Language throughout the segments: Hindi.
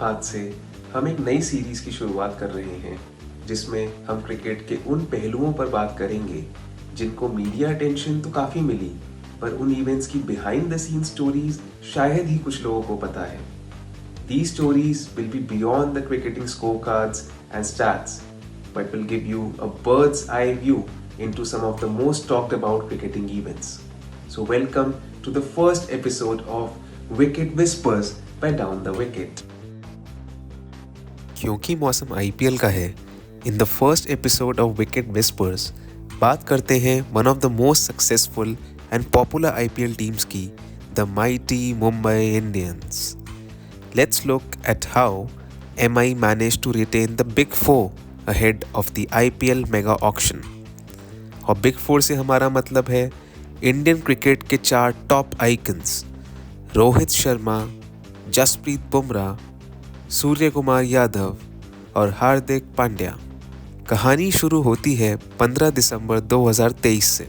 आज से हम एक नई सीरीज की शुरुआत कर रहे हैं जिसमें हम क्रिकेट के उन पहलुओं पर बात करेंगे जिनको मीडिया अटेंशन तो काफ़ी मिली, पर उन इवेंट्स की बिहाइंड द सीन स्टोरीज शायद ही कुछ लोगों को पता है। These stories will be beyond the cricketing scorecards and stats, but will give you a bird's eye view into some of the most talked about cricketing events. So welcome to the first episode of Wicket Whispers by Down the Wicket. क्योंकि मौसम आईपीएल का है, in the first episode of Wicket Whispers बात करते हैं one of the most successful and popular IPL teams की, the mighty Mumbai Indians. Let's look at how MI managed to retain the Big Four ahead of the IPL mega auction. और Big Four से हमारा मतलब है इंडियन क्रिकेट के 4 टॉप आइकन्स रोहित शर्मा, जसप्रीत बुमराह, सूर्य कुमार यादव और हार्दिक पांड्या. कहानी शुरू होती है 15 दिसंबर 2023 से.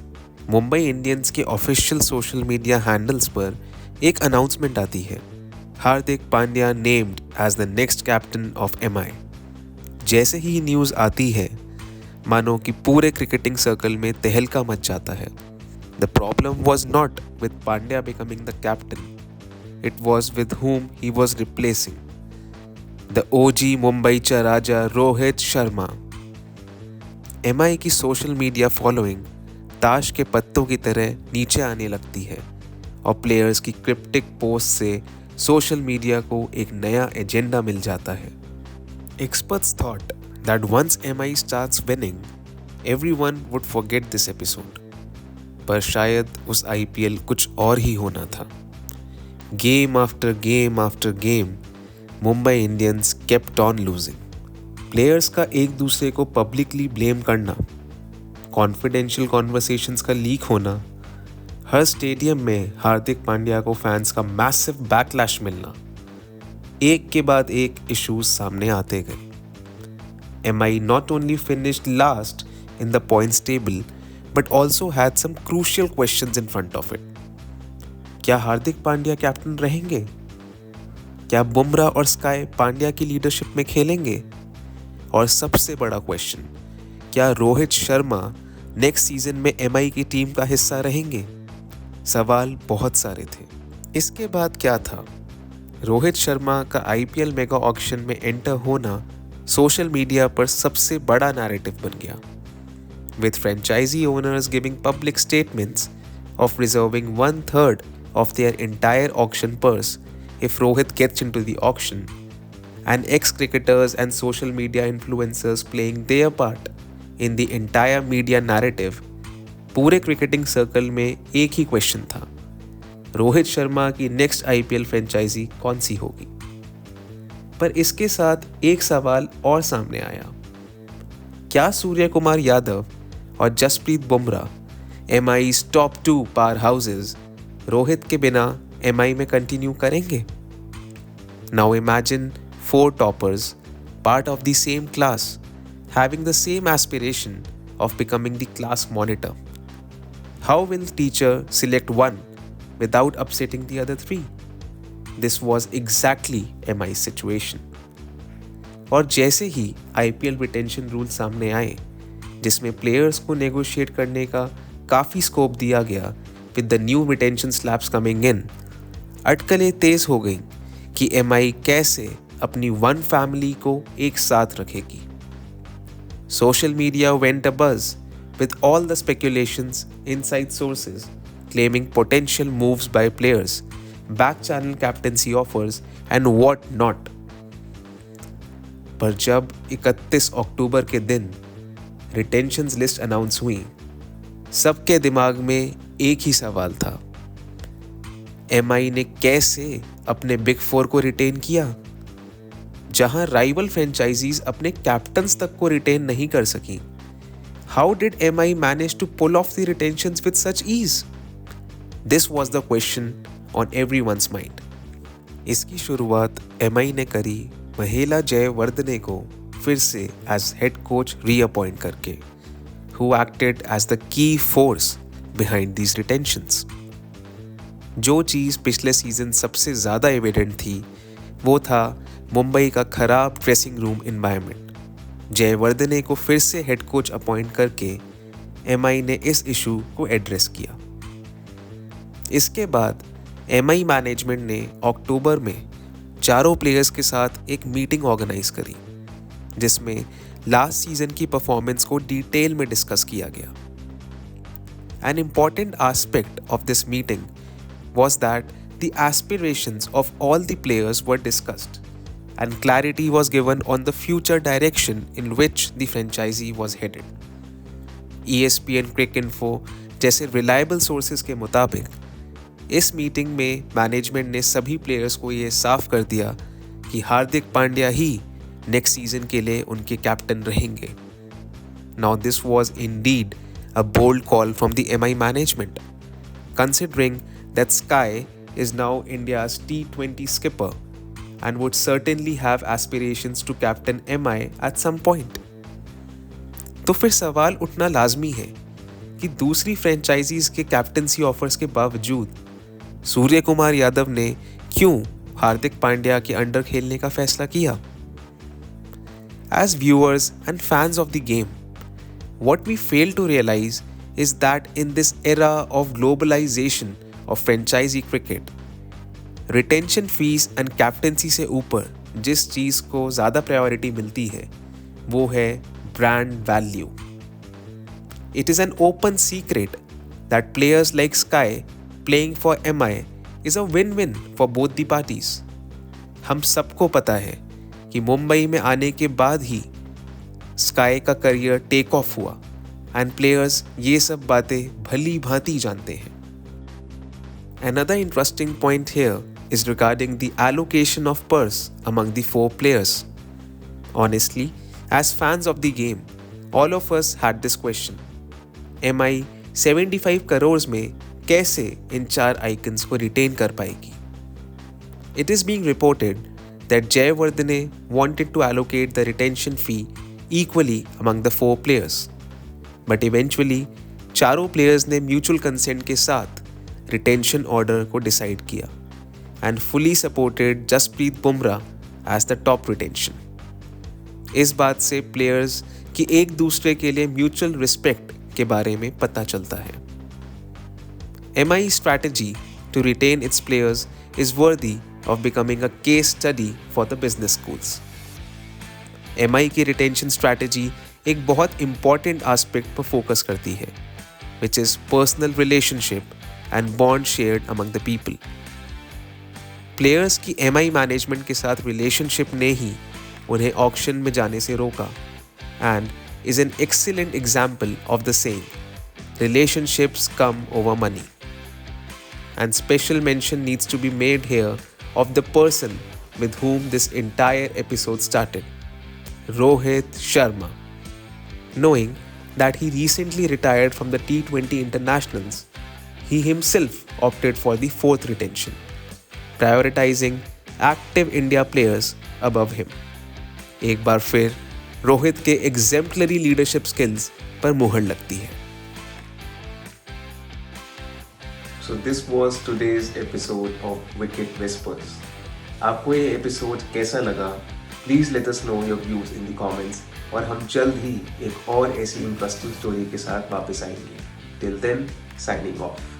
मुंबई इंडियंस के ऑफिशियल सोशल मीडिया हैंडल्स पर एक अनाउंसमेंट आती है, Hardik Pandya named as the next captain of MI. जैसे ही न्यूज़ आती है मानो कि पूरे क्रिकेटिंग सर्कल में तहलका मच जाता है. The problem was not with Pandya becoming the captain, it was with whom he was replacing. The OG Mumbai चा राजा रोहित शर्मा. MI की सोशल मीडिया फॉलोइंग ताश के पत्तों की तरह नीचे आने लगती है और प्लेयर्स की क्रिप्टिक पोस्ट से सोशल मीडिया को एक नया एजेंडा मिल जाता है. Experts thought that once MI starts winning, everyone would forget this episode. पर शायद उस IPL कुछ और ही होना था. Game after game after game, Mumbai Indians kept on losing. Players का एक दूसरे को पब्लिकली ब्लेम करना, कॉन्फिडेंशियल कॉन्वर्सेशंस का लीक होना, हर स्टेडियम में हार्दिक पांड्या को फैंस का मैसिव बैकलैश मिलना, एक के बाद एक इश्यूज सामने आते गए. MI not only finished last in the points table but also had some crucial questions in front of it. क्या हार्दिक पांड्या कैप्टन रहेंगे? क्या बुमराह और स्काई पांड्या की लीडरशिप में खेलेंगे? और सबसे बड़ा क्वेश्चन, क्या रोहित शर्मा नेक्स्ट सीजन में MI की टीम का हिस्सा रहेंगे? सवाल बहुत सारे थे. इसके बाद क्या था? रोहित शर्मा का IPL मेगा ऑक्शन में एंटर होना सोशल मीडिया पर सबसे बड़ा नैरेटिव बन गया, with franchise owners giving public statements of reserving 1/3 of their entire auction purse if Rohit gets into the auction, and ex-cricketers and social media influencers playing their part in the entire media narrative. पूरे क्रिकेटिंग सर्कल में एक ही क्वेश्चन था, रोहित शर्मा की नेक्स्ट IPL फ्रेंचाइजी कौन सी होगी? पर इसके साथ एक सवाल और सामने आया, क्या सूर्य कुमार यादव और Jasprit Bumrah MI's top 2 powerhouses Rohit के बिना MI में कंटिन्यू करेंगे? Now imagine 4 toppers part of the same class having the same aspiration of becoming the class monitor. How will teacher select one without upsetting the other 3? This was exactly MI's situation. और जैसे ही IPL रिटेंशन रूल सामने आए, जिसमें प्लेयर्स को नेगोशिएट करने का काफ़ी स्कोप दिया गया with the new retention slabs coming in, अटकलें तेज हो गई कि MI कैसे अपनी वन फैमिली को एक साथ रखेगी. Social media went abuzz with all the speculations, inside sources claiming potential moves by players, back channel captaincy offers and what not. पर जब 31 अक्टूबर के दिन रिटेंशंस लिस्ट अनाउंस हुई, सबके दिमाग में एक ही सवाल था, MI ने कैसे अपने बिग 4 को रिटेन किया? जहां राइवल फ्रेंचाइजीज अपने कैप्टन्स तक को रिटेन नहीं कर सकी, how did MI manage to pull off the retentions with such ease? This was the question on everyone's mind. इसकी शुरुआत MI ने करी महेला जयवर्धने को फिर से एज हेड कोच रीअपॉइंट करके, who acted as the key force behind these retentions. जो चीज़ पिछले सीजन सबसे ज़्यादा एविडेंट थी वो था मुंबई का खराब ड्रेसिंग रूम एनवायरनमेंट। जयवर्धने को फिर से हेड कोच अपॉइंट करके एमआई ने इस इशू को एड्रेस किया। इसके बाद एमआई मैनेजमेंट ने अक्टूबर में चारों प्लेयर्स के साथ एक मीटिंग ऑर्गेनाइज करी, जिसमें लास्ट सीजन की परफॉर्मेंस को डिटेल में डिस्कस किया गया। An important aspect of this meeting was that the aspirations of all the players were discussed and clarity was given on the future direction in which the franchisee was headed. ESPN Cricinfo जैसे reliable sources के मुताबिक इस मीटिंग में मैनेजमेंट ने सभी प्लेयर्स को ये साफ कर दिया कि हार्दिक पांड्या ही नेक्स्ट सीजन के लिए उनके कैप्टन रहेंगे। Now this was indeed a bold call from the MI management, considering that Sky is now India's T20 skipper and would certainly have aspirations to captain MI at some point. तो फिर सवाल उठना लाजमी है कि दूसरी फ्रेंचाइजीज के कैप्टनसी ऑफर्स के बावजूद सूर्य कुमार यादव ने क्यों हार्दिक पांड्या के अंडर खेलने का फैसला किया? As viewers and fans of the game, what we fail to realize is that in this era of globalization of franchisee cricket, retention fees and captaincy से ऊपर जिस चीज़ को ज़्यादा प्रायोरिटी मिलती है वो है brand value. It is an open secret that players like Sky playing for MI is a win-win for both the parties. हम सबको पता है कि मुंबई में आने के बाद ही स्काई का करियर टेक ऑफ हुआ एंड प्लेयर्स ये सब बातें भली भांति जानते हैं। Another interesting point here is regarding the allocation of purse among the 4 players. Honestly, as fans of the game, all of us had this question. MI 75 crore में कैसे इन 4 आइकन्स को रिटेन कर पाएगी? It is being reported that Jayawardene wanted to allocate the retention fee equally among the 4 players. But eventually, चारों players ने mutual consent के साथ retention order को decide किया and fully supported Jasprit Bumrah as the top retention. इस बात से players की एक दूसरे के लिए mutual respect के बारे में पता चलता है। MI's strategy to retain its players is worthy of becoming a case study for the business schools. MI की retention strategy एक बहुत important aspect पर focus करती है, which is personal relationship and bond shared among the people. Players की MI management के साथ relationship ने ही उन्हें auction में जाने से रोका and is an excellent example of the saying, relationships come over money. And special mention needs to be made here of the person with whom this entire episode started, Rohit Sharma. Knowing that he recently retired from the T20 internationals, he himself opted for the 4th retention, prioritizing active India players above him. एक बार फिर रोहित के exemplary leadership skills पर मुहर लगती है। So this was today's episode of Wicket Whispers. आपको ये एपिसोड कैसा लगा? Please let us know your views in the comments और हम जल्द ही एक और ऐसी इंटरेस्टिंग स्टोरी के साथ वापस आएंगे। Till then, signing off.